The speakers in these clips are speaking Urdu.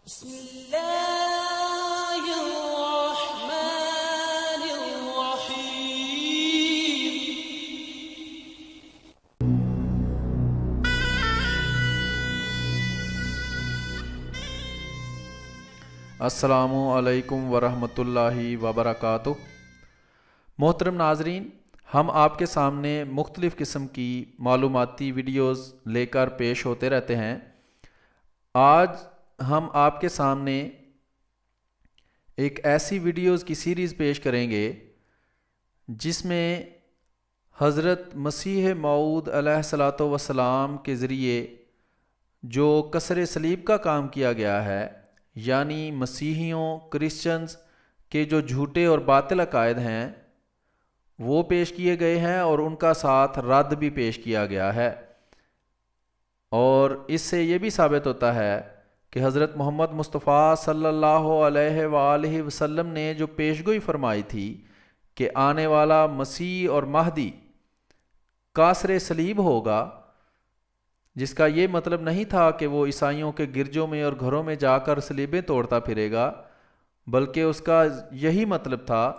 بسم اللہ الرحمن الرحیم۔ السلام علیکم ورحمۃ اللہ وبرکاتہ۔ محترم ناظرین، ہم آپ کے سامنے مختلف قسم کی معلوماتی ویڈیوز لے کر پیش ہوتے رہتے ہیں۔ آج ہم آپ کے سامنے ایک ایسی ویڈیوز کی سیریز پیش کریں گے جس میں حضرت مسیح موعود علیہ الصلاۃ والسلام کے ذریعے جو کسر صلیب کا کام کیا گیا ہے، یعنی مسیحیوں کرسچنز کے جو جھوٹے اور باطل عقائد ہیں وہ پیش کیے گئے ہیں، اور ان کا ساتھ رد بھی پیش کیا گیا ہے۔ اور اس سے یہ بھی ثابت ہوتا ہے کہ حضرت محمد مصطفیٰ صلی اللہ علیہ وآلہ وسلم نے جو پیشگوئی فرمائی تھی کہ آنے والا مسیح اور مہدی کاسر صلیب ہوگا، جس کا یہ مطلب نہیں تھا کہ وہ عیسائیوں کے گرجوں میں اور گھروں میں جا کر صلیبیں توڑتا پھرے گا، بلکہ اس کا یہی مطلب تھا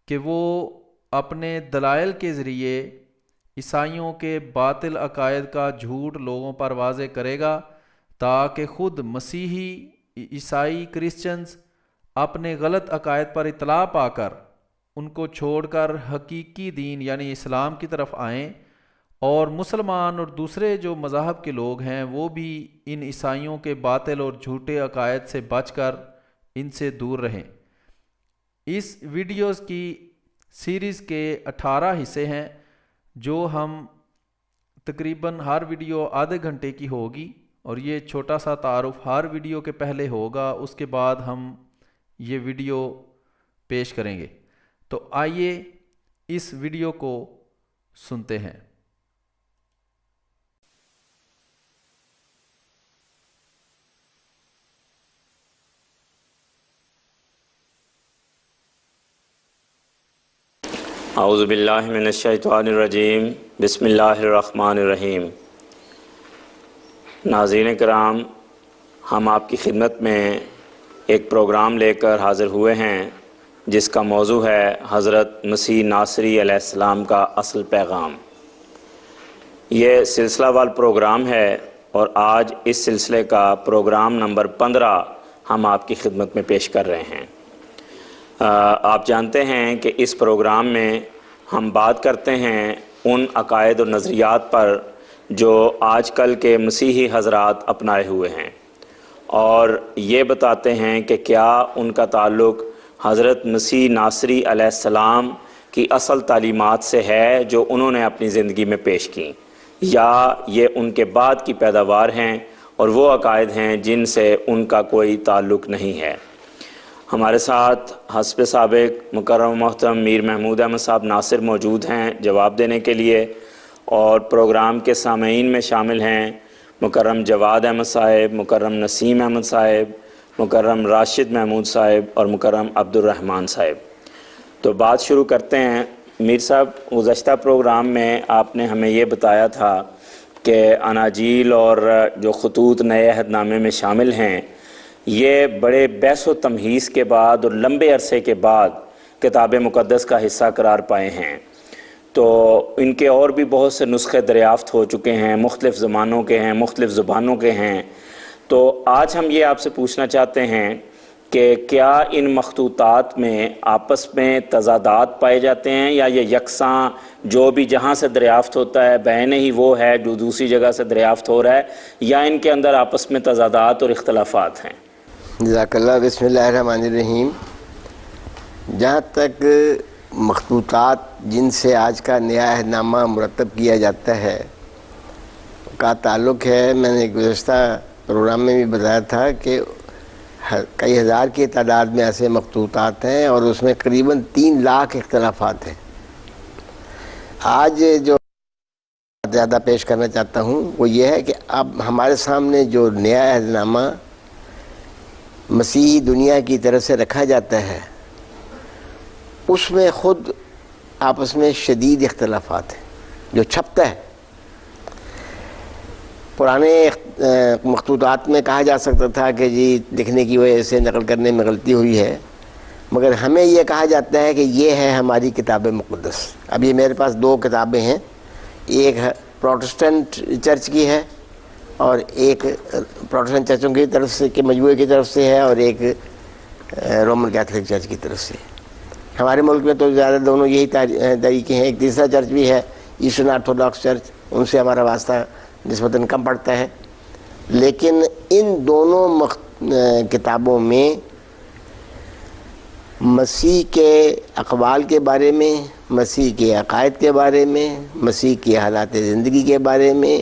کہ وہ اپنے دلائل کے ذریعے عیسائیوں کے باطل عقائد کا جھوٹ لوگوں پر واضح کرے گا، تاکہ خود مسیحی عیسائی کرسچنز اپنے غلط عقائد پر اطلاع پا کر ان کو چھوڑ کر حقیقی دین یعنی اسلام کی طرف آئیں، اور مسلمان اور دوسرے جو مذاہب کے لوگ ہیں وہ بھی ان عیسائیوں کے باطل اور جھوٹے عقائد سے بچ کر ان سے دور رہیں۔ اس ویڈیوز کی سیریز کے 18 حصے ہیں، جو ہم تقریباً ہر ویڈیو آدھے گھنٹے کی ہوگی، اور یہ چھوٹا سا تعارف ہر ویڈیو کے پہلے ہوگا، اس کے بعد ہم یہ ویڈیو پیش کریں گے۔ تو آئیے اس ویڈیو کو سنتے ہیں۔ اعوذ باللہ من الشیطان الرجیم، بسم اللہ الرحمن الرحیم۔ ناظرین کرام، ہم آپ کی خدمت میں ایک پروگرام لے کر حاضر ہوئے ہیں جس کا موضوع ہے حضرت مسیح ناصری علیہ السلام کا اصل پیغام۔ یہ سلسلہ وار پروگرام ہے، اور آج اس سلسلے کا پروگرام نمبر 15 ہم آپ کی خدمت میں پیش کر رہے ہیں۔ آپ جانتے ہیں کہ اس پروگرام میں ہم بات کرتے ہیں ان عقائد و نظریات پر جو آج کل کے مسیحی حضرات اپنائے ہوئے ہیں، اور یہ بتاتے ہیں کہ کیا ان کا تعلق حضرت مسیح ناصری علیہ السلام کی اصل تعلیمات سے ہے جو انہوں نے اپنی زندگی میں پیش کی، یا یہ ان کے بعد کی پیداوار ہیں اور وہ عقائد ہیں جن سے ان کا کوئی تعلق نہیں ہے۔ ہمارے ساتھ حسب سابق مکرم محترم میر محمود احمد صاحب ناصر موجود ہیں جواب دینے کے لیے، اور پروگرام کے سامعین میں شامل ہیں مکرم جواد احمد صاحب، مکرم نسیم احمد صاحب، مکرم راشد محمود صاحب اور مکرم عبد الرحمن صاحب۔ تو بات شروع کرتے ہیں۔ میر صاحب، گزشتہ پروگرام میں آپ نے ہمیں یہ بتایا تھا کہ اناجیل اور جو خطوط نئے عہد نامے میں شامل ہیں، یہ بڑے بحث و تمہیز کے بعد اور لمبے عرصے کے بعد کتاب مقدس کا حصہ قرار پائے ہیں۔ تو ان کے اور بھی بہت سے نسخے دریافت ہو چکے ہیں، مختلف زمانوں کے ہیں، مختلف زبانوں کے ہیں۔ تو آج ہم یہ آپ سے پوچھنا چاہتے ہیں کہ کیا ان مخطوطات میں آپس میں تضادات پائے جاتے ہیں، یا یہ یکساں جو بھی جہاں سے دریافت ہوتا ہے بعین ہی وہ ہے جو دوسری جگہ سے دریافت ہو رہا ہے، یا ان کے اندر آپس میں تضادات اور اختلافات ہیں؟ جزاک اللہ۔ بسم اللہ الرحمن الرحیم۔ جہاں تک مخطوطات جن سے آج کا نیا عہد نامہ مرتب کیا جاتا ہے کا تعلق ہے، میں نے گزشتہ پروگرام میں بھی بتایا تھا کہ کئی ہزار کی تعداد میں ایسے مخطوطات ہیں، اور اس میں قریباً 3 لاکھ اختلافات ہیں۔ آج جو زیادہ پیش کرنا چاہتا ہوں وہ یہ ہے کہ اب ہمارے سامنے جو نیا عہد نامہ مسیحی دنیا کی طرف سے رکھا جاتا ہے، اس میں خود آپس میں شدید اختلافات ہیں۔ جو چھپتا ہے پرانے مخطوطات میں کہا جا سکتا تھا کہ جی لکھنے کی وجہ سے نقل کرنے میں غلطی ہوئی ہے، مگر ہمیں یہ کہا جاتا ہے کہ یہ ہے ہماری کتاب مقدس۔ اب یہ میرے پاس دو کتابیں ہیں، ایک پروٹسٹنٹ چرچ کی ہے اور ایک پروٹسٹنٹ چرچوں کی طرف سے کے مجموعے کی طرف سے ہے، اور ایک رومن کیتھولک چرچ کی طرف سے۔ ہمارے ملک میں تو زیادہ دونوں یہی طریقے ہیں۔ ایک تیسرا چرچ بھی ہے، ایسٹرن آرتھوڈاکس چرچ، ان سے ہمارا واسطہ نسبتاً کم پڑتا ہے، لیکن ان دونوں کتابوں میں مسیح کے اقوال کے بارے میں، مسیح کے عقائد کے بارے میں، مسیح کے حالات زندگی کے بارے میں،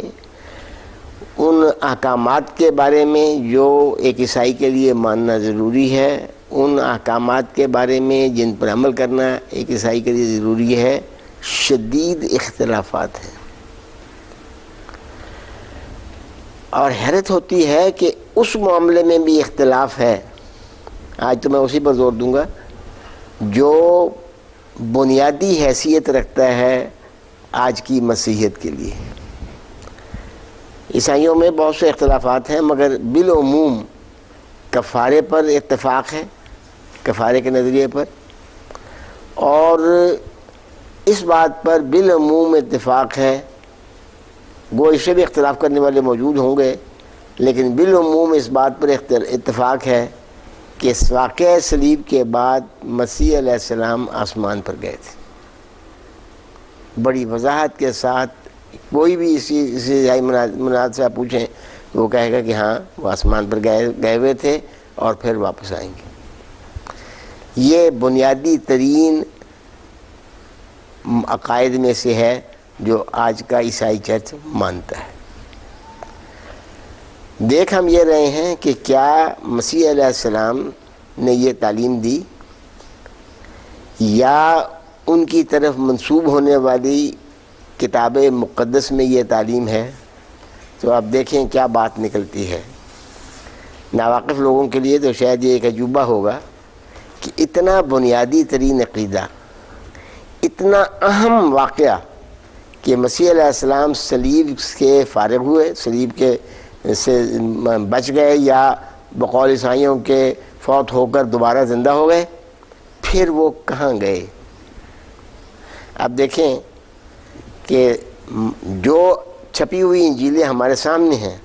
ان احکامات کے بارے میں جو ایک عیسائی کے لیے ماننا ضروری ہے، ان احکامات کے بارے میں جن پر عمل کرنا ایک عیسائی کے لیے ضروری ہے، شدید اختلافات ہیں۔ اور حیرت ہوتی ہے کہ اس معاملے میں بھی اختلاف ہے، آج تو میں اسی پر زور دوں گا، جو بنیادی حیثیت رکھتا ہے آج کی مسیحیت کے لیے۔ عیسائیوں میں بہت سے اختلافات ہیں، مگر بالعموم کفارے پر اتفاق ہے، کفارے کے نظریے پر، اور اس بات پر بالعموم اتفاق ہے، وہ اس سے بھی اختلاف کرنے والے موجود ہوں گے، لیکن بالعموم اس بات پر اتفاق ہے کہ واقعہ صلیب کے بعد مسیح علیہ السلام آسمان پر گئے تھے۔ بڑی وضاحت کے ساتھ کوئی بھی اسی مناد سے پوچھیں وہ کہے گا کہ ہاں وہ آسمان پر گئے ہوئے تھے اور پھر واپس آئیں گے۔ یہ بنیادی ترین عقائد میں سے ہے جو آج کا عیسائی چرچ مانتا ہے۔ دیکھ ہم یہ رہے ہیں کہ کیا مسیح علیہ السلام نے یہ تعلیم دی، یا ان کی طرف منسوب ہونے والی کتاب مقدس میں یہ تعلیم ہے۔ تو آپ دیکھیں کیا بات نکلتی ہے۔ ناواقف لوگوں کے لیے تو شاید یہ ایک عجوبہ ہوگا کہ اتنا بنیادی ترین عقیدہ، اتنا اہم واقعہ کہ مسیح علیہ السلام صلیب کے فارغ ہوئے، صلیب کے سے بچ گئے، یا بقول عیسائیوں کے فوت ہو کر دوبارہ زندہ ہو گئے، پھر وہ کہاں گئے؟ اب دیکھیں کہ جو چھپی ہوئی انجیلیں ہمارے سامنے ہیں،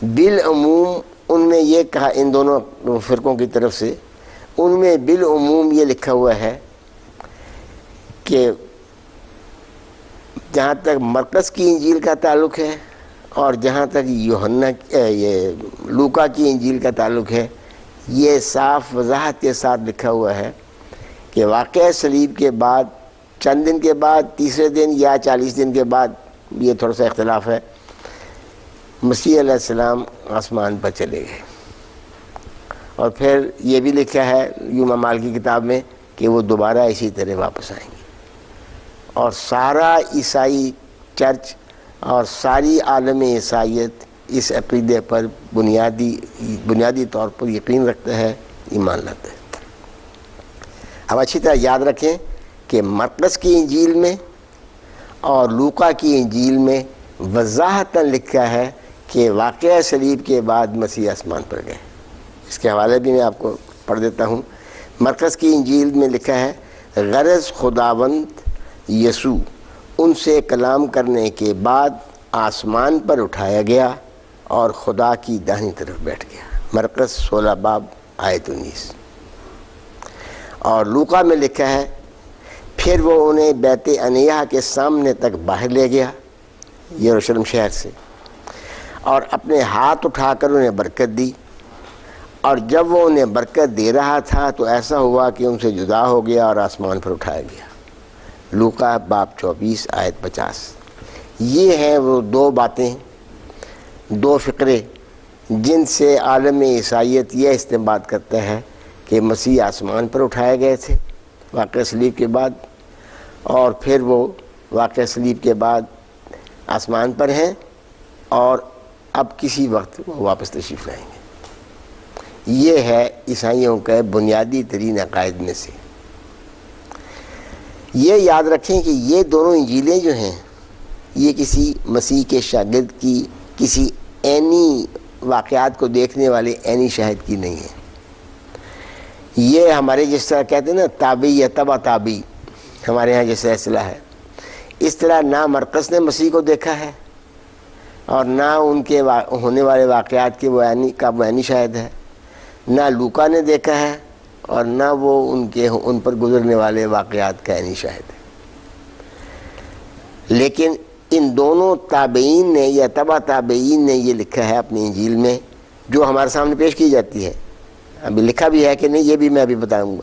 بالعموم ان میں یہ کہا، ان دونوں فرقوں کی طرف سے ان میں بالعموم یہ لکھا ہوا ہے کہ جہاں تک مرقس کی انجیل کا تعلق ہے اور جہاں تک یہ لوکا کی انجیل کا تعلق ہے، یہ صاف وضاحت کے ساتھ لکھا ہوا ہے کہ واقعہ صلیب کے بعد چند دن کے بعد، تیسرے دن یا 40 دن کے بعد، یہ تھوڑا سا اختلاف ہے، مسیح علیہ السلام آسمان پر چلے گئے۔ اور پھر یہ بھی لکھا ہے یوم اعمال کی کتاب میں کہ وہ دوبارہ اسی طرح واپس آئیں گے۔ اور سارا عیسائی چرچ اور ساری عالم عیسائیت اس عقیدے پر بنیادی طور پر یقین رکھتا ہے، ایمان لاتا ہے۔ اب اچھی طرح یاد رکھیں کہ مرقس کی انجیل میں اور لوکا کی انجیل میں وضاحتاً لکھا ہے کہ واقعہ صلیب کے بعد مسیح آسمان پر گئے۔ اس کے حوالے بھی میں آپ کو پڑھ دیتا ہوں۔ مرقس کی انجیل میں لکھا ہے، غرض خداوند یسوع ان سے کلام کرنے کے بعد آسمان پر اٹھایا گیا اور خدا کی داہنی طرف بیٹھ گیا۔ مرقس 16 باب آیت 19۔ اور لوکا میں لکھا ہے، پھر وہ انہیں بیت عنیہ کے سامنے تک باہر لے گیا، یروشلم شہر سے، اور اپنے ہاتھ اٹھا کر انہیں برکت دی، اور جب وہ انہیں برکت دے رہا تھا تو ایسا ہوا کہ ان سے جدا ہو گیا اور آسمان پر اٹھایا گیا۔ لوکا باب 24 آیت 50۔ یہ ہیں وہ دو باتیں، دو فقرے جن سے عالم عیسائیت یہ استنباط کرتا ہے کہ مسیح آسمان پر اٹھائے گئے تھے واقعہ صلیب کے بعد، اور پھر وہ واقعہ صلیب کے بعد آسمان پر ہیں، اور اب کسی وقت وہ واپس تشریف لائیں گے۔ یہ ہے عیسائیوں کا بنیادی ترین عقائد میں سے۔ یہ یاد رکھیں کہ یہ دونوں انجیلیں جو ہیں، یہ کسی مسیح کے شاگرد کی کسی عینی واقعات کو دیکھنے والے عینی شاہد کی نہیں ہے. یہ ہمارے جس طرح کہتے ہیں نا تابعی یا تبع تابعی، ہمارے ہاں جیسا اصطلاح ہے، اس طرح نہ مرقس نے مسیح کو دیکھا ہے اور نہ ان کے ہونے والے واقعات کے وہ عینی شاہد ہے، نہ لوکا نے دیکھا ہے اور نہ وہ ان پر گزرنے والے واقعات کا عینی شاہد ہے. لیکن ان دونوں تابعین نے یا تبع تابعین نے یہ لکھا ہے اپنی انجیل میں، جو ہمارے سامنے پیش کی جاتی ہے. ابھی لکھا بھی ہے کہ نہیں یہ بھی میں ابھی بتاؤں گا.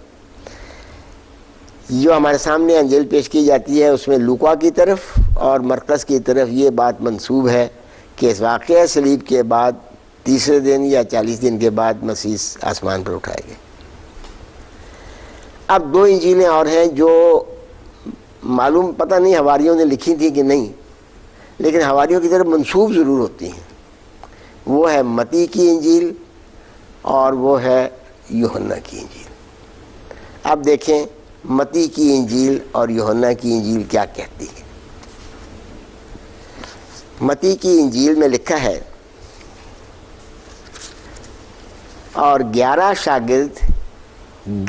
جو ہمارے سامنے انجیل پیش کی جاتی ہے اس میں لوکا کی طرف اور مرقس کی طرف یہ بات منسوب ہے کہ اس واقعہ صلیب کے بعد تیسرے دن یا 40 دن کے بعد مسیح آسمان پر اٹھائے گئے. اب دو انجیلیں اور ہیں جو معلوم پتہ نہیں حواریوں نے لکھی تھی کہ نہیں، لیکن حواریوں کی طرف منسوب ضرور ہوتی ہیں. وہ ہے متی کی انجیل اور وہ ہے یوحنا کی انجیل. اب دیکھیں متی کی انجیل اور یوحنا کی انجیل کیا کہتی ہے. متی کی انجیل میں لکھا ہے، اور 11 شاگرد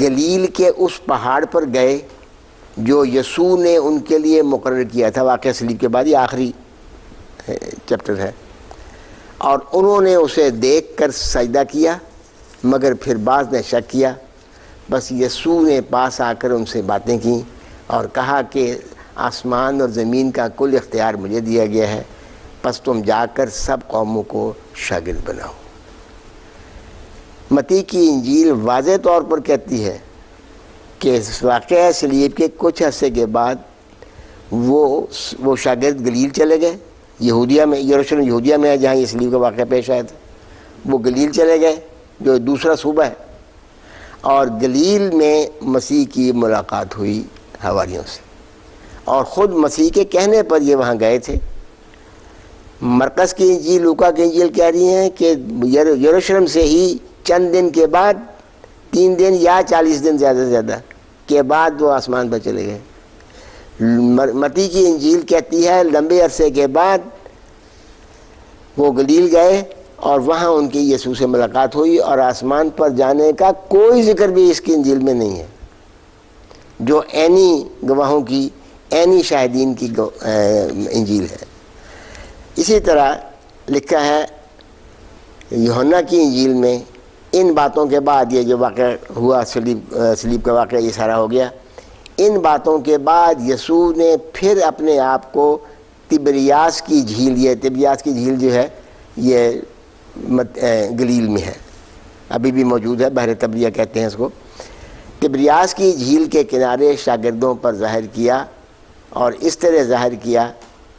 گلیل کے اس پہاڑ پر گئے جو یسوع نے ان کے لیے مقرر کیا تھا. واقعہ صلیب کے بعد یہ آخری چیپٹر ہے. اور انہوں نے اسے دیکھ کر سجدہ کیا، مگر پھر بعض نے شک کیا. بس یسوع نے پاس آ کر ان سے باتیں کیں اور کہا کہ آسمان اور زمین کا کل اختیار مجھے دیا گیا ہے، پس تم جا کر سب قوموں کو شاگرد بناؤ. متی کی انجیل واضح طور پر کہتی ہے کہ واقعہ صلیب کے کچھ عرصے کے بعد وہ شاگرد گلیل چلے گئے. یہودیہ میں، یروشلم یہودیہ میں ہے جہاں یہ صلیب کا واقعہ پیش آیا تھا. وہ گلیل چلے گئے جو دوسرا صوبہ ہے، اور گلیل میں مسیح کی ملاقات ہوئی حواریوں سے، اور خود مسیح کے کہنے پر یہ وہاں گئے تھے. مرقس کی انجیل، لوکا کی انجیل کہہ رہی ہیں کہ یروشلم سے ہی چند دن کے بعد، 3 دن یا 40 دن زیادہ سے زیادہ کے بعد وہ آسمان پر چلے گئے. متی کی انجیل کہتی ہے لمبے عرصے کے بعد وہ گلیل گئے اور وہاں ان کی یسوع سے ملاقات ہوئی، اور آسمان پر جانے کا کوئی ذکر بھی اس کی انجیل میں نہیں ہے، جو عینی گواہوں کی، عینی شاہدین کی انجیل ہے. اسی طرح لکھا ہے یوحنا کی انجیل میں، ان باتوں کے بعد، یہ جو واقعہ ہوا صلیب کا واقعہ یہ سارا ہو گیا، ان باتوں کے بعد یسوع نے پھر اپنے آپ کو تبریاس کی جھیل، یہ تبریاس کی جھیل جو ہے یہ گلیل میں ہے، ابھی بھی موجود ہے، بحر تبریہ کہتے ہیں اس کو. تبریاس کی جھیل کے کنارے شاگردوں پر ظاہر کیا، اور اس طرح ظاہر کیا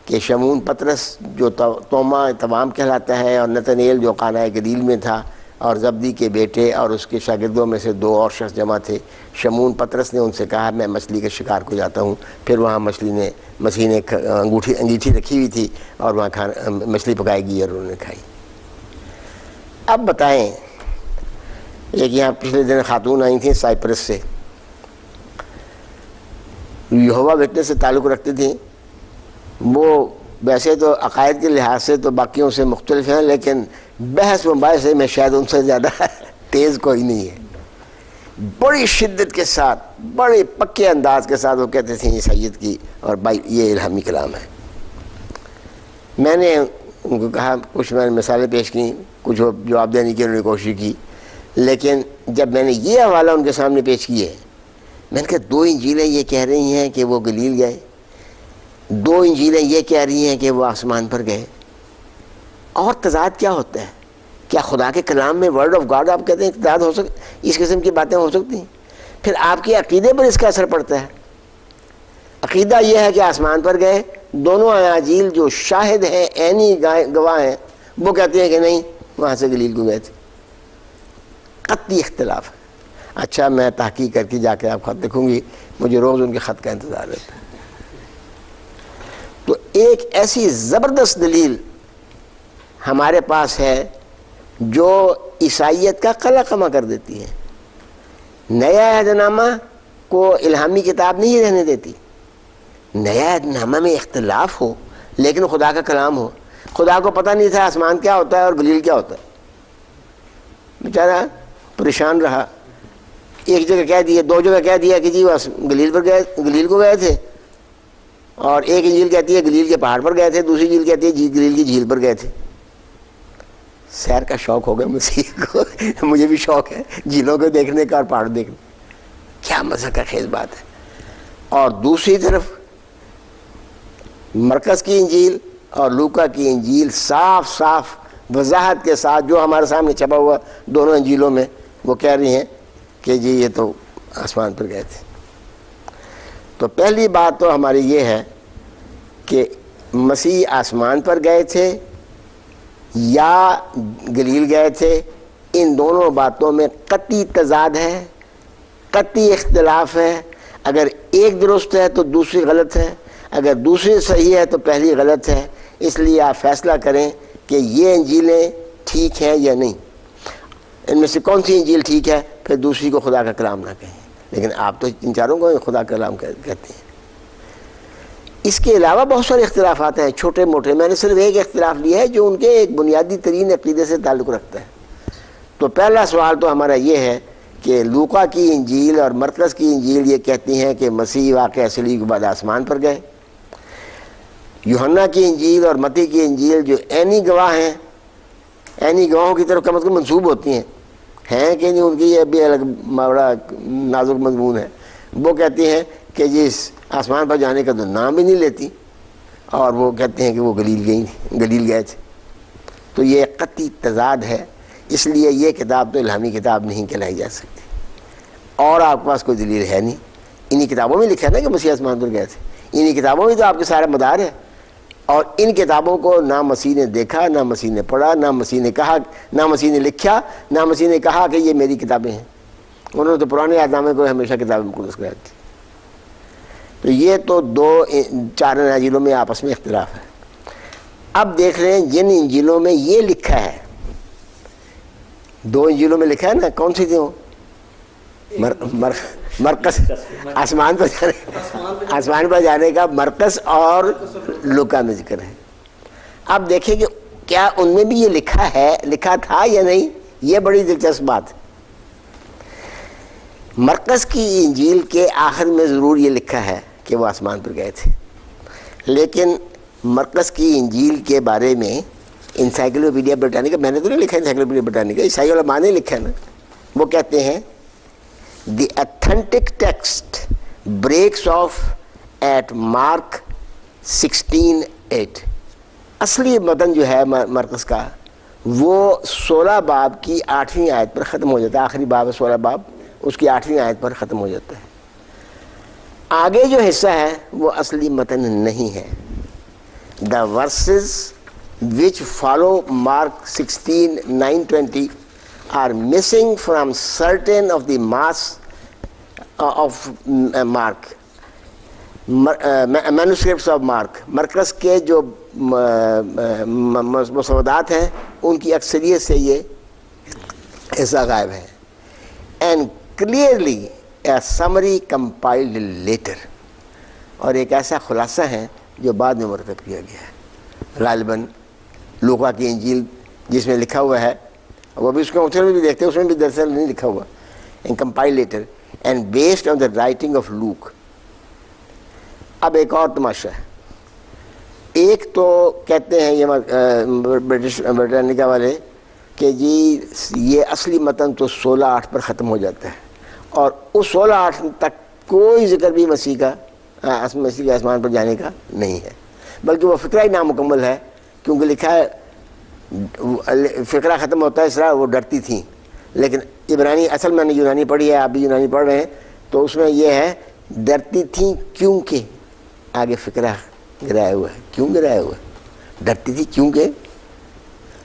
کہ شمعون پطرس جو توما تمام کہلاتا ہے، اور نتنیل جو قانہ گلیل میں تھا، اور زبدی کے بیٹے اور اس کے شاگردوں میں سے 2 اور شخص جمع تھے. شمعون پطرس نے ان سے کہا میں مچھلی کے شکار کو جاتا ہوں. پھر وہاں مسیح نے انگیٹھی رکھی ہوئی تھی اور وہاں مچھلی پکائی گئی اور انہوں نے کھائی. اب بتائیں، ایک یہاں پچھلے دن خاتون آئی تھیں سائپرس سے، یہوہ وٹنس سے تعلق رکھتی تھیں. وہ ویسے تو عقائد کے لحاظ سے تو باقیوں سے مختلف ہیں، لیکن بحث و مباحثے میں شاید ان سے زیادہ تیز کوئی نہیں ہے. بڑی شدت کے ساتھ، بڑے پکے انداز کے ساتھ وہ کہتے تھے یہ سید کی اور بھائی یہ الہامی کلام ہے. میں نے ان کو کہا، کچھ میں نے مثالیں پیش کی، کچھ جواب دینے کی انہوں نے کوشش کی، لیکن جب میں نے یہ حوالہ ان کے سامنے پیش کیے، میں نے کہا 2 انجیلیں یہ کہہ رہی ہیں کہ وہ گلیل گئے، 2 انجیلیں یہ کہہ رہی ہیں کہ وہ آسمان پر گئے، اور تضاد کیا ہوتا ہے؟ کیا خدا کے کلام میں ورڈ آف گاڈ آپ کہتے ہیں تضاد ہو سکتا، اس قسم کی باتیں ہو سکتی ہیں؟ پھر آپ کے عقیدے پر اس کا اثر پڑتا ہے. عقیدہ یہ ہے کہ آسمان پر گئے، دونوں اناجیل جو شاہد ہیں، عینی گواہ ہیں، وہ کہتے ہیں کہ نہیں وہاں سے گلیل کو گئے تھے. قطعی اختلاف ہے. اچھا، میں تحقیق کر کے جا کے آپ خط لکھوں گی، مجھے روز ان کے خط کا انتظار رہتا ہے. تو ایک ایسی زبردست دلیل ہمارے پاس ہے جو عیسائیت کا قلع کما کر دیتی ہے. نیا عہد نامہ کو الہامی کتاب نہیں رہنے دیتی. نیا عہد نامہ میں اختلاف ہو لیکن خدا کا کلام ہو. خدا کو پتہ نہیں تھا آسمان کیا ہوتا ہے اور گلیل کیا ہوتا ہے، بیچارہ پریشان رہا. ایک جگہ کہہ دیا، دو جگہ کہہ دیا کہ جی بس گلیل پر گئے، گلیل کو گئے تھے، اور ایک انجیل کہتی ہے گلیل کے پہاڑ پر گئے تھے، دوسری انجیل کہتی ہے جی گلیل کی جھیل پر گئے تھے. سیر کا شوق ہو گیا مسیح کو. مجھے بھی شوق ہے جھیلوں کو دیکھنے کا اور پہاڑ دیکھنے. کیا مزہ کا خیز بات ہے. اور دوسری طرف مرکز کی انجیل اور لوکا کی انجیل صاف صاف وضاحت کے ساتھ، جو ہمارے سامنے چھپا ہوا دونوں انجیلوں میں، وہ کہہ رہی ہیں کہ جی یہ تو آسمان پر گئے تھے. تو پہلی بات تو ہماری یہ ہے کہ مسیح آسمان پر گئے تھے یا گلیل گئے تھے. ان دونوں باتوں میں قطعی تضاد ہے، قطعی اختلاف ہے. اگر ایک درست ہے تو دوسری غلط ہے، اگر دوسری صحیح ہے تو پہلی غلط ہے. اس لیے آپ فیصلہ کریں کہ یہ انجیلیں ٹھیک ہیں یا نہیں. ان میں سے کون سی انجیل ٹھیک ہے، پھر دوسری کو خدا کا کلام نہ کہیں. لیکن آپ تو ان چاروں کو خدا کا کلام کہتے ہیں. اس کے علاوہ بہت سارے اختلافات ہیں چھوٹے موٹے. میں نے صرف ایک اختلاف لیا ہے جو ان کے ایک بنیادی ترین عقیدے سے تعلق رکھتا ہے. تو پہلا سوال تو ہمارا یہ ہے کہ لوکا کی انجیل اور مرکز کی انجیل یہ کہتی ہیں کہ مسیح واقعہ اصلی کے بعد آسمان پر گئے. یوحنا کی انجیل اور متی کی انجیل جو عینی گواہ ہیں، عینی گواہوں کی طرف کم از کم منسوب ہوتی ہیں کہ نہیں، ان کی یہ بھی الگ بڑا نازک مضمون ہے. وہ کہتی ہیں کہ جس آسمان پر جانے کا تو نام بھی نہیں لیتی، اور وہ کہتے ہیں کہ وہ گلیل گئے تھے. تو یہ قطعی تضاد ہے. اس لیے یہ کتاب تو الہامی کتاب نہیں کہلائی جا سکتی، اور آپ کے پاس کوئی دلیل ہے نہیں. انہی کتابوں میں لکھا ہے نا کہ مسیح آسمان پر گئے تھے. انہی کتابوں میں تو آپ کے سارا مدار ہے. اور ان کتابوں کو نہ مسیح نے دیکھا، نہ مسیح نے پڑھا، نہ مسیح نے کہا، نہ مسیح نے لکھا، نہ مسیح نے کہا کہ یہ میری کتابیں ہیں. انہوں نے تو پرانے عہد نامے کو ہمیشہ کتاب مقدس کہا تھی. تو یہ تو چار انجیلوں میں آپس میں اختلاف ہے. اب دیکھ رہے ہیں جن انجیلوں میں یہ لکھا ہے، دو انجیلوں میں لکھا ہے نا، کون سی تھی وہ؟ مرکز آسمان پر جانے کا مرکز اور لوکا میں ذکر ہے. اب دیکھیں کہ کیا ان میں بھی یہ لکھا تھا یا نہیں. یہ بڑی دلچسپ بات ہے. مرکز کی انجیل کے آخر میں ضرور یہ لکھا ہے کہ وہ آسمان پر گئے تھے، لیکن مرکز کی انجیل کے بارے میں انسائکلوپیڈیا برٹانیکا، میں نے تو نہیں لکھا انسائکلوپیڈیا برٹانیکا، عیسائی علماء نے لکھا ہے نا. وہ کہتے ہیں the authentic text breaks off at Mark 16:8. اصلی متن جو ہے مرکز کا وہ 16 باب کی 8ویں آیت پر ختم ہو جاتا ہے. آخری باب ہے 16 باب، اس کی 8ویں آیت پر ختم ہو جاتا ہے. آگے جو حصہ ہے وہ اصلی متن نہیں ہے. The verses which follow Mark 16:9-20 are missing from certain of the mass of Mark, manuscripts of Mark. مرکز کے جو مسودات ہیں ان کی اکثریت سے یہ حصہ غائب ہے. And clearly a summary compiled later. اور ایک ایسا خلاصہ ہے جو بعد میں مرتب کیا گیا ہے. غالباً لوکا کی انجیل جس میں لکھا ہوا ہے، وہ بھی اس کے مطلب بھی دیکھتے ہیں، اس میں بھی دراصل نہیں لکھا ہوا. And compiled later and based on the writing of Luke. اب ایک اور تماشا ہے. ایک تو کہتے ہیں یہ برٹانیکا والے کہ جی یہ اصلی متن تو 16:8 پر ختم ہو جاتا ہے، اور اس 16:8 تک کوئی ذکر بھی مسیح کے آسمان پر جانے کا نہیں ہے، بلکہ وہ فقرہ ہی نامکمل ہے. کیونکہ لکھا ہے فقرہ ختم ہوتا ہے اس طرح وہ ڈرتی تھیں. لیکن عبرانی، اصل میں نے یونانی پڑھی ہے، آپ بھی یونانی پڑھ رہے ہیں، تو اس میں یہ ہے ڈرتی تھیں کیونکہ آگے فقرہ گرایا ہوا ہے. کیوں گرایا ہوا ہے؟ ڈرتی تھی کیونکہ،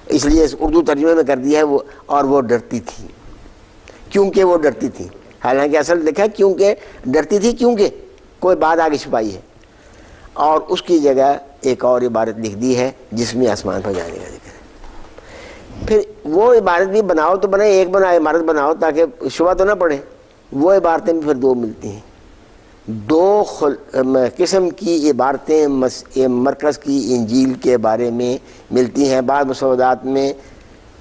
اس لیے اردو ترجمے میں کر دیا ہے وہ، اور وہ ڈرتی تھی کیونکہ وہ ڈرتی تھی. حالانکہ اصل لکھا ہے کیونکہ ڈرتی تھی، کیونکہ کوئی بات آگے چھپائی ہے. اور اس کی جگہ ایک اور عبارت لکھ دی ہے جس میں آسمان پر جانے کا ذکر ہے. پھر وہ عبارت بھی بناؤ تو بنائے، ایک عمارت بناؤ تاکہ شبہ تو نہ پڑے. وہ عبارتیں بھی پھر دو ملتی ہیں. دو قسم کی عبارتیں مرکز کی انجیل کے بارے میں ملتی ہیں. بعض مسودات میں،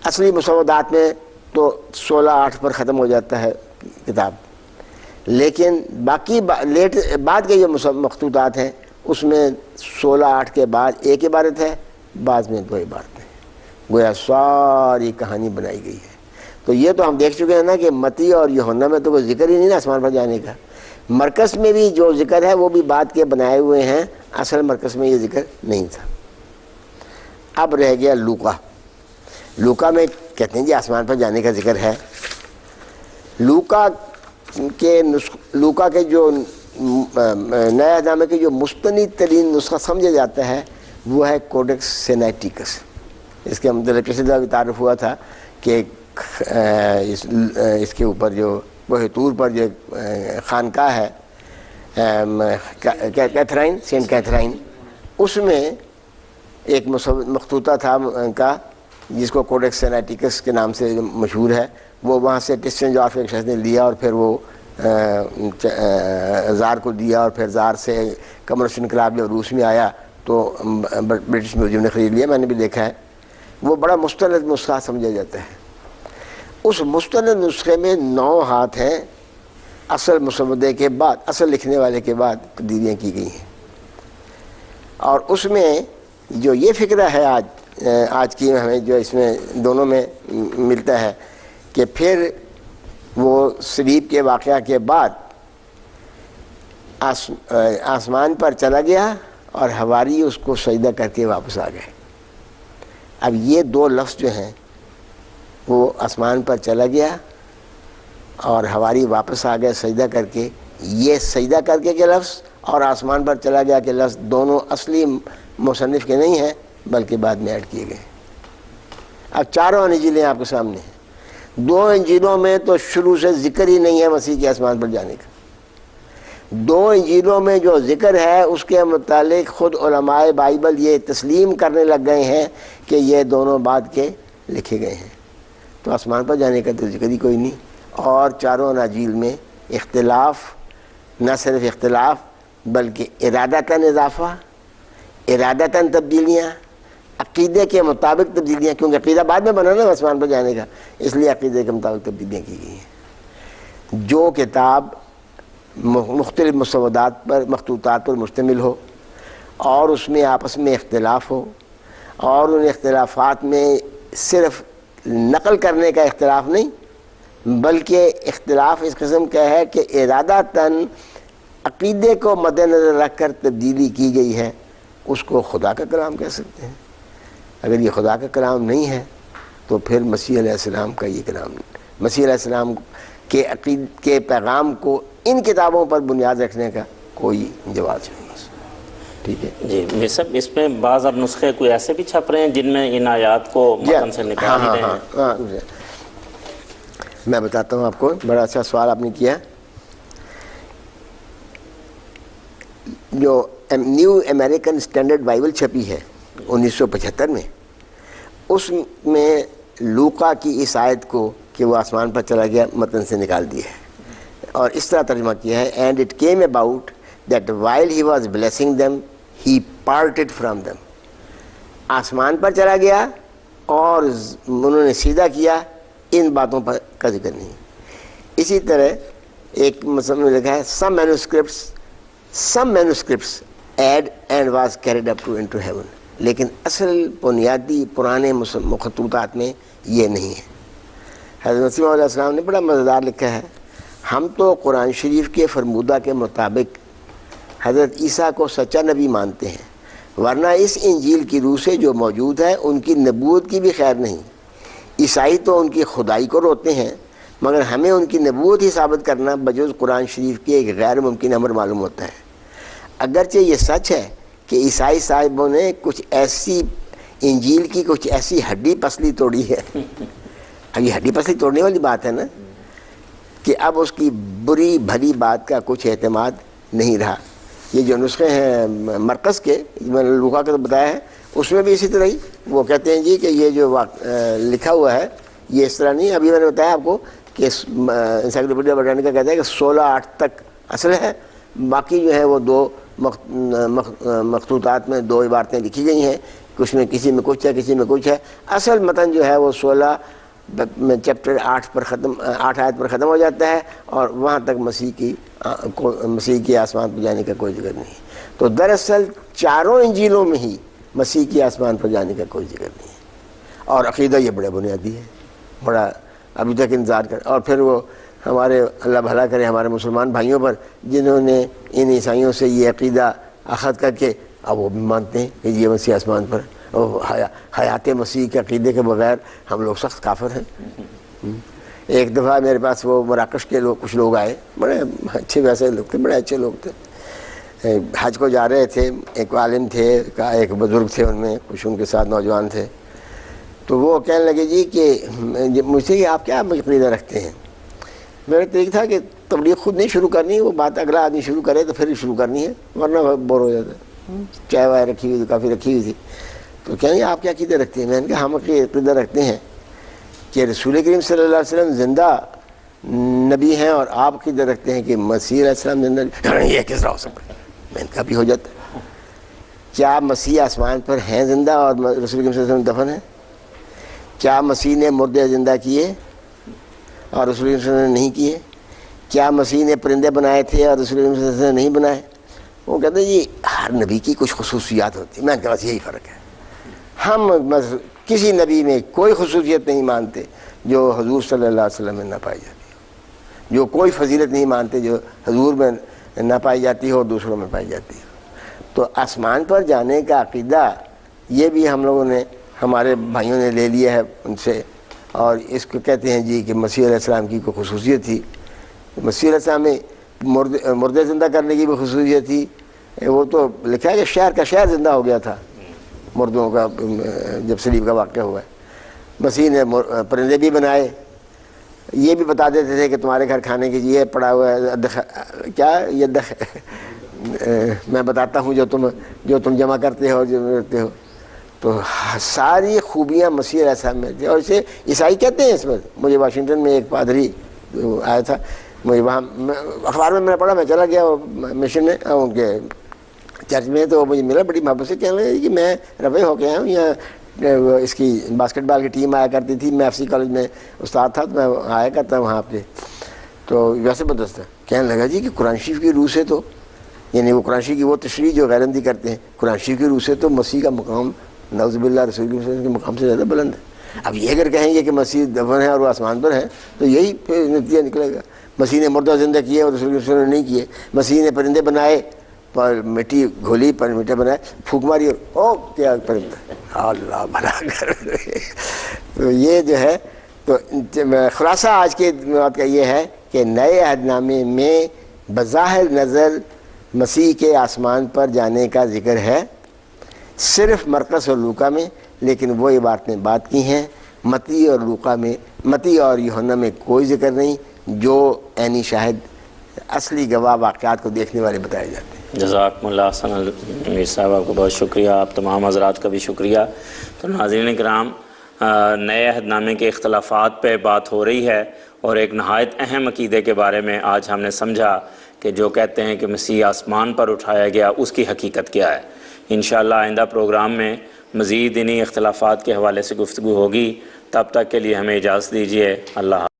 اصلی مسودات میں تو 16:8 پر ختم ہو جاتا ہے کتاب، لیکن باقی بعد کے جو مخطوطات ہیں اس میں 16:8 کے بعد ایک عبارت ہے، بعض میں 2 عبارتیں، گویا ساری کہانی بنائی گئی ہے. تو یہ تو ہم دیکھ چکے ہیں نا کہ متی اور یوحنا میں تو کوئی ذکر ہی نہیں نا آسمان پر جانے کا. مرکز میں بھی جو ذکر ہے وہ بھی بعد کے بنائے ہوئے ہیں، اصل مرکز میں یہ ذکر نہیں تھا. اب رہ گیا لوقا. لوقا میں کہتے ہیں جی آسمان پر جانے کا ذکر ہے. لوقا کے جو نیا نامے کے جو مستند ترین نسخہ سمجھا جاتا ہے وہ ہے کوڈیکس سینائٹیکس. اس کے متعلق پچھلے دفعہ بھی تعارف ہوا تھا کہ اس کے اوپر جو بہہ طور پر جو خانقاہ ہے کیتھرائن، سینٹ کیتھرائن، اس میں ایک مخطوطہ تھا کا جس کو کوڈیکس سینائٹیکس کے نام سے مشہور ہے. وہ وہاں سے ٹسٹن جارف ایک شخص نے لیا اور پھر وہ زار کو دیا، اور پھر زار سے کمیونسٹ انقلاب جب روس میں آیا تو برٹش میوزیم نے خرید لیا. میں نے بھی دیکھا ہے. وہ بڑا مستند نسخہ سمجھا جاتا ہے. اس مستند نسخے میں 9 ہاتھ ہیں. اصل مسودے کے بعد، اصل لکھنے والے کے بعد تبدیلیاں کی گئی ہیں. اور اس میں جو یہ فکرہ ہے آج کی ہمیں جو اس میں دونوں میں ملتا ہے کہ پھر وہ صلیب کے واقعہ کے بعد آسمان پر چلا گیا اور حواری اس کو سجدہ کر کے واپس آ گئے. اب یہ 2 لفظ جو ہیں وہ آسمان پر چلا گیا اور حواری واپس آ گئے سجدہ کر کے، یہ سجدہ کر کے لفظ اور آسمان پر چلا گیا کہ لفظ دونوں اصلی مصنف کے نہیں ہیں بلکہ بعد میں ایڈ کیے گئے. اب 4 انجیلیں آپ کے سامنے ہیں. 2 انجیلوں میں تو شروع سے ذکر ہی نہیں ہے مسیح کے آسمان پر جانے کا. 2 انجیلوں میں جو ذکر ہے اس کے متعلق خود علماء بائبل یہ تسلیم کرنے لگ گئے ہیں کہ یہ دونوں بعد کے لکھے گئے ہیں. تو آسمان پر جانے کا تو ذکر ہی کوئی نہیں. اور 4 اناجیل میں اختلاف، نہ صرف اختلاف بلکہ ارادتاً اضافہ، ارادتاً تبدیلیاں، عقیدے کے مطابق تبدیلیاں، کیونکہ عقیدہ بعد میں بنا نا آسمان پر جانے کا، اس لیے عقیدے کے مطابق تبدیلیاں کی گئی ہیں. جو کتاب مختلف مسودات پر، مخطوطات پر مشتمل ہو اور اس میں آپس میں اختلاف ہو، اور ان اختلافات میں صرف نقل کرنے کا اختلاف نہیں بلکہ اختلاف اس قسم کا ہے کہ ارادتاً عقیدے کو مد نظر رکھ کر تبدیلی کی گئی ہے، اس کو خدا کا کلام کہہ سکتے ہیں. اگر یہ خدا کا کلام نہیں ہے تو پھر مسیح علیہ السلام کا یہ کلام نہیں. مسیح علیہ السلام کے پیغام کو ان کتابوں پر بنیاد رکھنے کا کوئی جواز نہیں. ٹھیک ہے جی. میر صاحب اس میں بعض اب نسخے کوئی ایسے بھی چھپ رہے ہیں جن میں ان آیات کو متن سے نکال رہے ہیں؟ ہاں میں بتاتا ہوں آپ کو. بڑا اچھا سوال آپ نے کیا. جو نیو امریکن اسٹینڈرڈ بائبل چھپی ہے 1975 میں، اس میں لوقا کی اس آیت کو کہ وہ آسمان پر چلا گیا متن سے نکال دیا ہے اور اس طرح ترجمہ کیا ہے: and it came about that while he was blessing them he parted from them. آسمان پر چلا گیا اور انہوں نے سیدھا کیا، ان باتوں پر کا ذکر نہیں. اسی طرح ایک مسلم نے لکھا ہے some manuscripts add and was carried up into heaven. لیکن اصل بنیادی پرانے مخطوطات میں یہ نہیں ہے. حضرت مسیح علیہ السلام نے بڑا مزیدار لکھا ہے: ہم تو قرآن شریف کے فرمودہ کے مطابق حضرت عیسیٰ کو سچا نبی مانتے ہیں، ورنہ اس انجیل کی روح سے جو موجود ہے ان کی نبوت کی بھی خیر نہیں. عیسائی تو ان کی خدائی کو روتے ہیں، مگر ہمیں ان کی نبوت ہی ثابت کرنا بجز قرآن شریف کے ایک غیر ممکن امر معلوم ہوتا ہے. اگرچہ یہ سچ ہے کہ عیسائی صاحبوں نے کچھ ایسی انجیل کی کچھ ایسی ہڈی پسلی توڑی ہے. اب یہ ہڈی پسلی توڑنے والی بات ہے نا کہ اب اس کی بری بھلی بات کا کچھ اعتماد نہیں رہا. یہ جو نسخے ہیں مرکز کے، میں نے لوقا کا تو بتایا ہے، اس میں بھی اسی طرح ہی وہ کہتے ہیں جی کہ یہ جو لکھا ہوا ہے یہ اس طرح نہیں. ابھی میں نے بتایا آپ کو کہ انسائکلوپیڈیا برٹانیکا کہتا ہے کہ 16:8 تک اصل ہے باقی جو ہے وہ دو مخطوطات میں دو عبارتیں لکھی گئی ہیں، کچھ میں کسی میں کچھ ہے کسی میں کچھ ہے۔ اصل متن جو ہے وہ 16 میں چیپٹر 8 آیت پر ختم ہو جاتا ہے، اور وہاں تک مسیح کی آسمان پر جانے کا کوئی ذکر نہیں ہے۔ تو دراصل چاروں انجیلوں میں ہی مسیح کی آسمان پر جانے کا کوئی ذکر نہیں ہے، اور عقیدہ یہ بڑا بنیادی ہے، بڑا ابھی تک انتظار کر۔ اور پھر وہ ہمارے اللہ بھلا کرے ہمارے مسلمان بھائیوں پر، جنہوں نے ان عیسائیوں سے یہ عقیدہ اخذ کر کے اب وہ بھی مانتے ہیں کہ یہ مسیح آسمان پر، اور حیات مسیح کے عقیدے کے بغیر ہم لوگ سخت کافر ہیں۔ ایک دفعہ میرے پاس وہ مراکش کے لوگ کچھ لوگ آئے، بڑے اچھے ویسے لوگ تھے، بڑے اچھے لوگ تھے، حج کو جا رہے تھے، ایک عالم تھے، ایک بزرگ تھے، ان میں کچھ ان کے ساتھ نوجوان تھے۔ تو وہ کہنے لگے جی کہ مجھ سے آپ کیا عقیدہ رکھتے ہیں؟ میرا طریقہ تھا کہ تبلیغ خود نہیں شروع کرنی، وہ بات اگلا آدمی شروع کرے تو پھر ہی شروع کرنی ہے، ورنہ بور ہو جاتا ہے۔ چائے وائے رکھی ہوئی تھی، کافی رکھی ہوئی تھی، تو کہیں گے آپ کیا عقیدہ رکھتے ہیں؟ میں نے کہا ہم عقیدہ رکھتے ہیں کہ رسول کریم صلی اللہ علیہ وسلم زندہ نبی ہیں، اور آپ عقیدہ رکھتے ہیں کہ مسیح علیہ السلام زندہ۔ یہ کس طرح ہو سکتا ہے؟ میں نے کہا بھی ہو جاتا ہے۔ کیا مسیح آسمان پر ہیں زندہ اور رسول کریم صلی اللہ علیہ وسلم دفن ہیں؟ کیا مسیح نے مردے زندہ کیے اور رسول کریم صلی اللہ علیہ وسلم نے نہیں کیے؟ کیا مسیح نے پرندے بنائے تھے اور رسول کریم صلی اللہ علیہ وسلم نے نہیں بنائے؟ وہ کہتے ہیں جی ہر نبی کی کچھ خصوصیات ہوتی ہیں۔ میں نے کہا بس یہی فرق ہے، ہم بس کسی نبی میں کوئی خصوصیت نہیں مانتے جو حضور صلی اللہ علیہ وسلم میں نہ پائی جاتی ہو، جو کوئی فضیلت نہیں مانتے جو حضور میں نہ پائی جاتی ہو اور دوسروں میں پائی جاتی ہو۔ تو آسمان پر جانے کا عقیدہ یہ بھی ہم لوگوں نے، ہمارے بھائیوں نے لے لیا ہے ان سے، اور اس کو کہتے ہیں جی کہ مسیح علیہ السلام کی کوئی خصوصیت تھی۔ مسیح علیہ السلام میں مردے زندہ کرنے کی بھی خصوصیت تھی، وہ تو لکھا ہے کہ شہر کا شہر زندہ ہو گیا تھا مردوں کا جب صلیب کا واقعہ ہوا ہے۔ مسیح نے پرندے بھی بنائے، یہ بھی بتا دیتے تھے کہ تمہارے گھر کھانے کی یہ پڑا ہوا ہے، کیا یہ میں بتاتا ہوں جو تم جمع کرتے ہو جو کرتے ہو۔ تو ساری خوبیاں مسیح علیہ السلام میں تھی، اور اسے عیسائی کہتے ہیں۔ اس میں مجھے واشنگٹن میں ایک پادری آیا تھا، مجھے وہاں اخبار میں نے پڑھا، میں چلا گیا مشن میں ان کے چرچ میں، تو مجھے ملا بڑی محبت سے، کہنے لگے کہ میں رفع ہو کے آیا ہوں، یہاں اس کی باسکٹ بال کی ٹیم آیا کرتی تھی، میں ایف سی کالج میں استاد تھا تو میں آیا کرتا وہاں پہ، تو ویسے بدست ہے۔ کہنے لگا جی کہ قرآن شریف کی روح سے تو، یعنی وہ قرآن شریف کی وہ تشریح جو غیرندی کرتے ہیں، قرآن شریف کی روح سے تو مسیح کا مقام نعوذ باللہ رسول اللہ صلی اللہ علیہ وسلم کے مقام سے زیادہ بلند ہے۔ اب یہ اگر کہیں گے کہ مسیح دفن ہے اور وہ آسمان پر ہے تو یہی پھر نتیجہ نکلے گا۔ مسیح نے مردہ زندہ کیے اور رسول اللہ صلی اللہ علیہ وسلم نے نہیں کیے۔ مسیح نے پرندے بنائے، پر مٹی گھولی پر میٹھے بنائے، پھونک ماری اور او کیا پرندہ، اللہ بھلا کر۔ تو یہ جو ہے، تو خلاصہ آج کے بات کا یہ ہے کہ نئے عہد نامے میں بظاہر نظر مسیح کے آسمان پر جانے کا ذکر ہے صرف مرقس اور لوکا میں، لیکن وہ عبارتیں بات کی ہیں متی اور لوکا میں، متی اور یوحنا میں کوئی ذکر نہیں، جو عینی شاہد اصلی گواہ واقعات کو دیکھنے والے بتائے جاتے ہیں۔ جزاکم اللہ حسن امیر صاحب، آپ کو بہت شکریہ، آپ تمام حضرات کا بھی شکریہ۔ تو ناظرین کرام، نئے عہد نامے کے اختلافات پہ بات ہو رہی ہے، اور ایک نہایت اہم عقیدے کے بارے میں آج ہم نے سمجھا کہ جو کہتے ہیں کہ مسیح آسمان پر اٹھایا گیا، اس کی حقیقت کیا ہے۔ انشاءاللہ آئندہ پروگرام میں مزید انہی اختلافات کے حوالے سے گفتگو ہوگی۔ تب تک کے لیے ہمیں اجازت دیجیے، اللہ حافظ۔